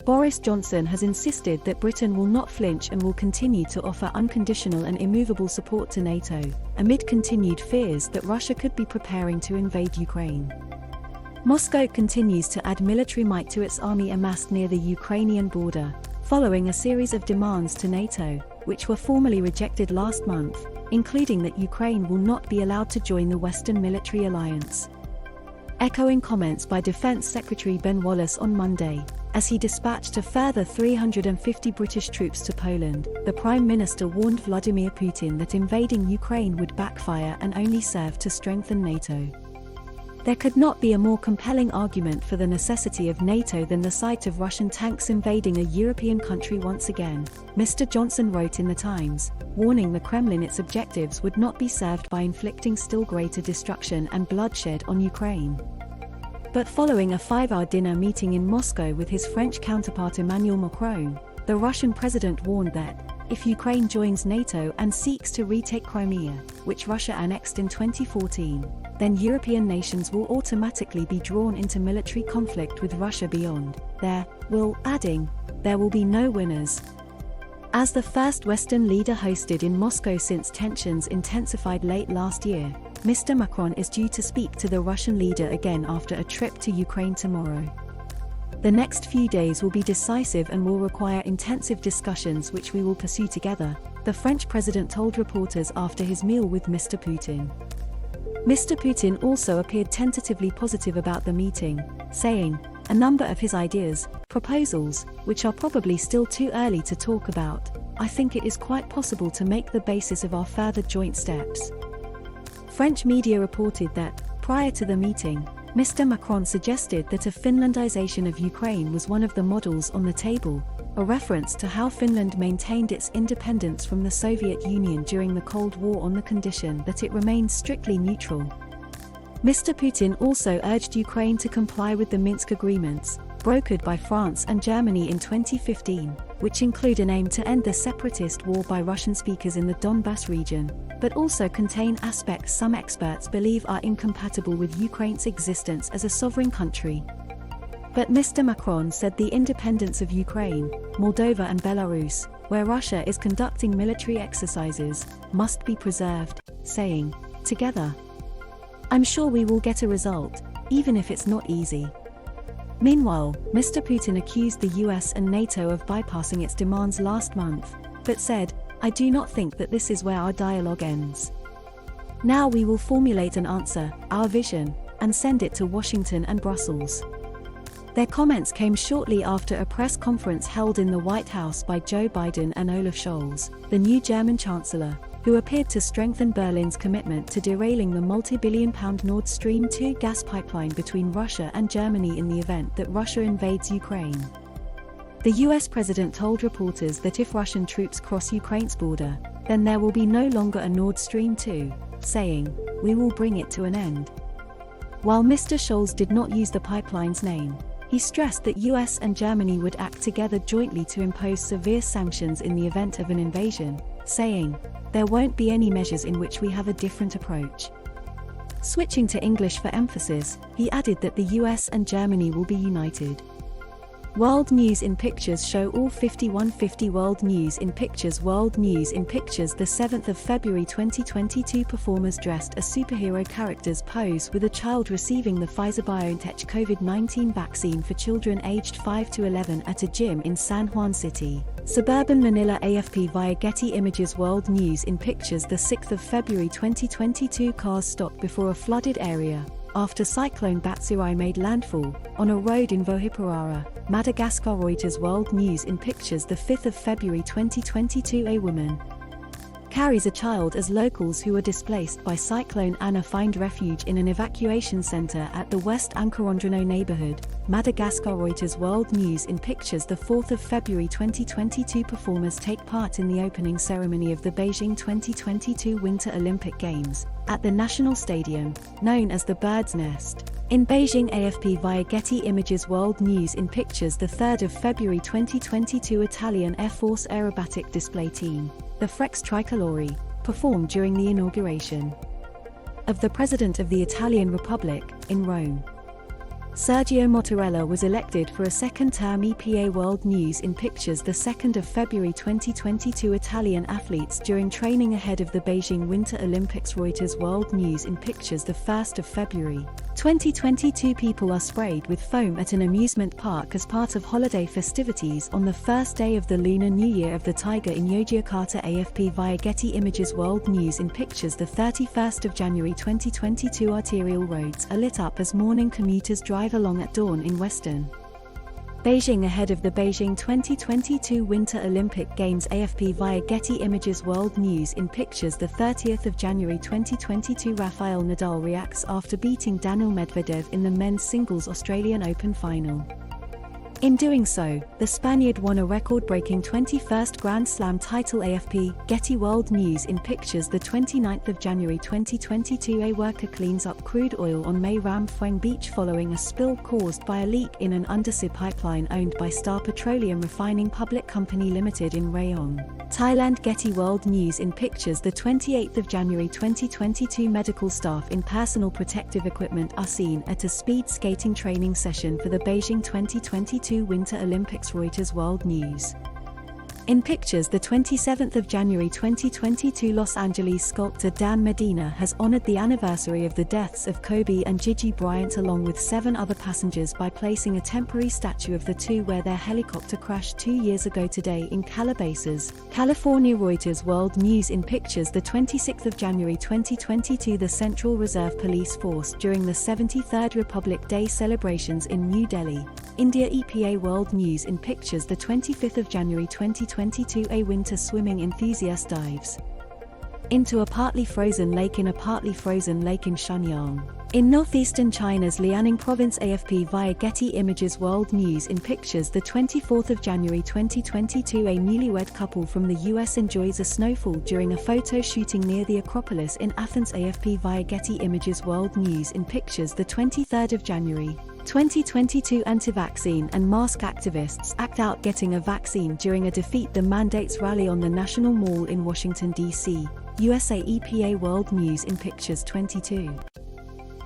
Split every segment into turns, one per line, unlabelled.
Boris Johnson has insisted that Britain will not flinch and will continue to offer unconditional and immovable support to NATO, amid continued fears that Russia could be preparing to invade Ukraine. Moscow continues to add military might to its army amassed near the Ukrainian border, following a series of demands to NATO, which were formally rejected last month, including that Ukraine will not be allowed to join the Western military alliance. Echoing comments by Defense Secretary Ben Wallace on Monday, as he dispatched a further 350 British troops to Poland, the Prime Minister warned Vladimir Putin that invading Ukraine would backfire and only serve to strengthen NATO. There could not be a more compelling argument for the necessity of NATO than the sight of Russian tanks invading a European country once again, Mr. Johnson wrote in The Times, warning the Kremlin its objectives would not be served by inflicting still greater destruction and bloodshed on Ukraine. But following a 5-hour dinner meeting in Moscow with his French counterpart Emmanuel Macron, the Russian president warned that, if Ukraine joins NATO and seeks to retake Crimea, which Russia annexed in 2014, then European nations will automatically be drawn into military conflict with Russia beyond. Adding, there will be no winners. As the first Western leader hosted in Moscow since tensions intensified late last year, Mr. Macron is due to speak to the Russian leader again after a trip to Ukraine tomorrow. The next few days will be decisive and will require intensive discussions which we will pursue together, the French president told reporters after his meal with Mr. Putin. Mr. Putin also appeared tentatively positive about the meeting, saying, a number of his ideas, proposals, which are probably still too early to talk about, I think it is quite possible to make the basis of our further joint steps. French media reported that, prior to the meeting, Mr. Macron suggested that a Finlandization of Ukraine was one of the models on the table, a reference to how Finland maintained its independence from the Soviet Union during the Cold War on the condition that it remained strictly neutral. Mr. Putin also urged Ukraine to comply with the Minsk agreements, brokered by France and Germany in 2015, which include an aim to end the separatist war by Russian speakers in the Donbas region, but also contain aspects some experts believe are incompatible with Ukraine's existence as a sovereign country. But Mr. Macron said the independence of Ukraine, Moldova and Belarus, where Russia is conducting military exercises, must be preserved, saying, together, I'm sure we will get a result, even if it's not easy. Meanwhile, Mr. Putin accused the US and NATO of bypassing its demands last month, but said, I do not think that this is where our dialogue ends. Now we will formulate an answer, our vision, and send it to Washington and Brussels. Their comments came shortly after a press conference held in the White House by Joe Biden and Olaf Scholz, the new German chancellor, who appeared to strengthen Berlin's commitment to derailing the multi-billion-pound Nord Stream 2 gas pipeline between Russia and Germany in the event that Russia invades Ukraine. The US president told reporters that if Russian troops cross Ukraine's border, then there will be no longer a Nord Stream 2, saying, we will bring it to an end. While Mr. Scholz did not use the pipeline's name, he stressed that US and Germany would act together jointly to impose severe sanctions in the event of an invasion, saying, there won't be any measures in which we have a different approach. Switching to English for emphasis, he added that the US and Germany will be united. World News in Pictures show all 5150 World News in Pictures World News in Pictures the 7th of February 2022 performers dressed as superhero characters pose with a child receiving the Pfizer-BioNTech COVID-19 vaccine for children aged 5 to 11 at a gym in San Juan City, suburban Manila. AFP via Getty Images World News in Pictures the 6th of February 2022 cars stopped before a flooded area after Cyclone Batsirai made landfall on a road in Vohiparara, Madagascar. Reuters World News in Pictures the 5th of February 2022 A woman carries a child as locals who were displaced by Cyclone Anna find refuge in an evacuation center at the West Ankarandrano neighborhood, Madagascar. Reuters World News in Pictures the 4th of February 2022 performers take part in the opening ceremony of the Beijing 2022 Winter Olympic Games at the National Stadium, known as the Bird's Nest, in Beijing. AFP via Getty Images World News in Pictures the 3rd of February 2022 Italian Air Force aerobatic display team, the Frex Tricolori, performed during the inauguration of the President of the Italian Republic, in Rome. Sergio Mattarella was elected for a second term. EPA World News in Pictures, the 2nd of February 2022. Italian athletes during training ahead of the Beijing Winter Olympics. Reuters World News in Pictures, the 1st of February 2022. People are sprayed with foam at an amusement park as part of holiday festivities on the first day of the Lunar New Year of the Tiger in Yogyakarta. AFP via Getty Images. World News in Pictures, the 31st of January 2022. Arterial roads are lit up as morning commuters drive along at dawn in western Beijing ahead of the Beijing 2022 Winter Olympic Games. AFP via Getty Images. World News in Pictures, the 30th of January 2022. Rafael Nadal reacts after beating Daniil Medvedev in the men's singles Australian Open final. In doing so, the Spaniard won a record-breaking 21st Grand Slam title. AFP, Getty World News in Pictures, the 29th of January 2022. A worker cleans up crude oil on Mae Ram Phueng Beach following a spill caused by a leak in an undersea pipeline owned by Star Petroleum Refining Public Company Limited in Rayong, Thailand. Getty World News in Pictures, the 28th of January 2022. Medical staff in personal protective equipment are seen at a speed skating training session for the Beijing 2022 Winter Olympics. Reuters World News in Pictures, the 27th of January 2022. Los Angeles sculptor Dan Medina has honored the anniversary of the deaths of Kobe and Gigi Bryant along with 7 other passengers by placing a temporary statue of the two where their helicopter crashed 2 years ago today in Calabasas, California. Reuters World News in Pictures, the 26th of January 2022. The Central Reserve Police Force during the 73rd Republic Day celebrations in New Delhi, India. EPA World News in Pictures, the 25th of January 2022. A winter swimming enthusiast dives into a partly frozen lake in Shenyang, in northeastern China's Liaoning province. AFP via Getty Images. World News in Pictures, the 24th of January 2022. A newlywed couple from the US enjoys a snowfall during a photo shooting near the Acropolis in Athens. AFP via Getty Images. World News in Pictures, the 23rd of January 2022. Anti-vaccine and mask activists act out getting a vaccine during a Defeat the Mandates rally on the National Mall in Washington, D.C., USA. EPA World News in Pictures, 22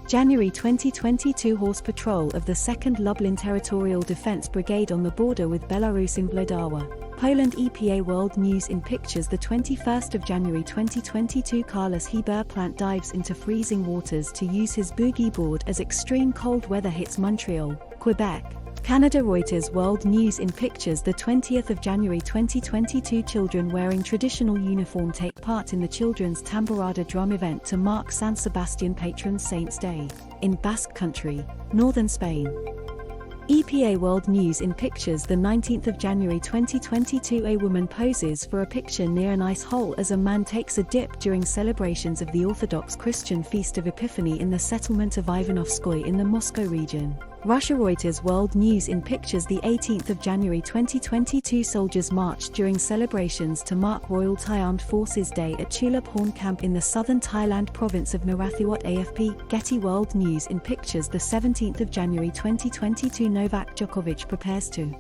January 2022. Horse patrol of the 2nd Lublin Territorial Defense Brigade on the border with Belarus in Vlodava, Poland. EPA World News in Pictures, the 21st of January 2022. Carlos Heber plant dives into freezing waters to use his boogie board as extreme cold weather hits Montreal, Quebec, Canada. Reuters World News in Pictures, the 20th of January 2022. Children wearing traditional uniform take part in the children's Tamborada drum event to mark San Sebastian Patron Saints Day, in Basque Country, northern Spain. EPA World News in Pictures, the 19th of January 2022. A woman poses for a picture near an ice hole as a man takes a dip during celebrations of the Orthodox Christian Feast of Epiphany in the settlement of Ivanovskoye in the Moscow region, Russia. Reuters World News in Pictures, the 18th of January 2022. Soldiers marched during celebrations to mark Royal Thai Armed Forces Day at Chulap Horn Camp in the southern Thailand province of Narathiwat. AFP, Getty World News in Pictures, the 17th of January 2022. Novak Djokovic prepares to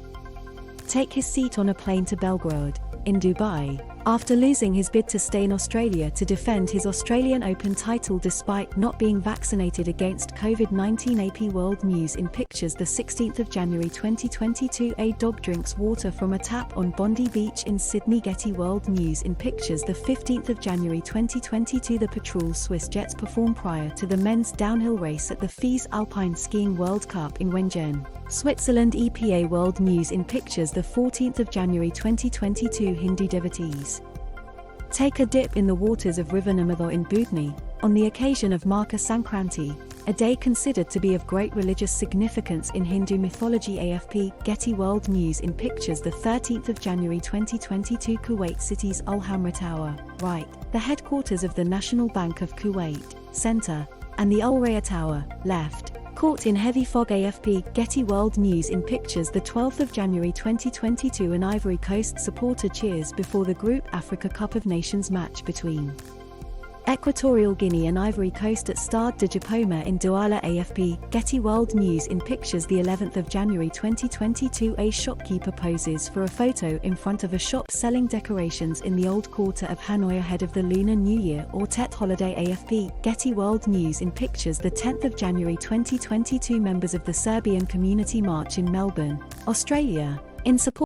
take his seat on a plane to Belgrade, in Dubai, after losing his bid to stay in Australia to defend his Australian Open title despite not being vaccinated against COVID-19. AP World News in Pictures, the 16th of January 2022. A dog drinks water from a tap on Bondi Beach in Sydney. Getty World News in Pictures, the 15th of January 2022. The Patrol Swiss jets perform prior to the men's downhill race at the FIS Alpine Skiing World Cup in Wengen, Switzerland. EPA World News in Pictures, the 14th of January 2022. Hindu devotees take a dip in the waters of River Narmada in Budni, on the occasion of Makar Sankranti, a day considered to be of great religious significance in Hindu mythology. AFP, Getty World News in Pictures, the 13th of January 2022. Kuwait City's Al Hamra Tower, right, the headquarters of the National Bank of Kuwait, center, and the Al Raya Tower, left, caught in heavy fog. AFP, Getty World News in Pictures, the 12th of January 2022. An Ivory Coast supporter cheers before the Group Africa Cup of Nations match between Equatorial Guinea and Ivory Coast at Stade de Japoma in Douala. AFP, Getty World News in pictures the 11th of January 2022. A shopkeeper poses for a photo in front of a shop selling decorations in the old quarter of Hanoi ahead of the Lunar New Year or Tet holiday. AFP, Getty World News in pictures the 10th of January 2022. Members of the Serbian Community March in Melbourne, Australia, in support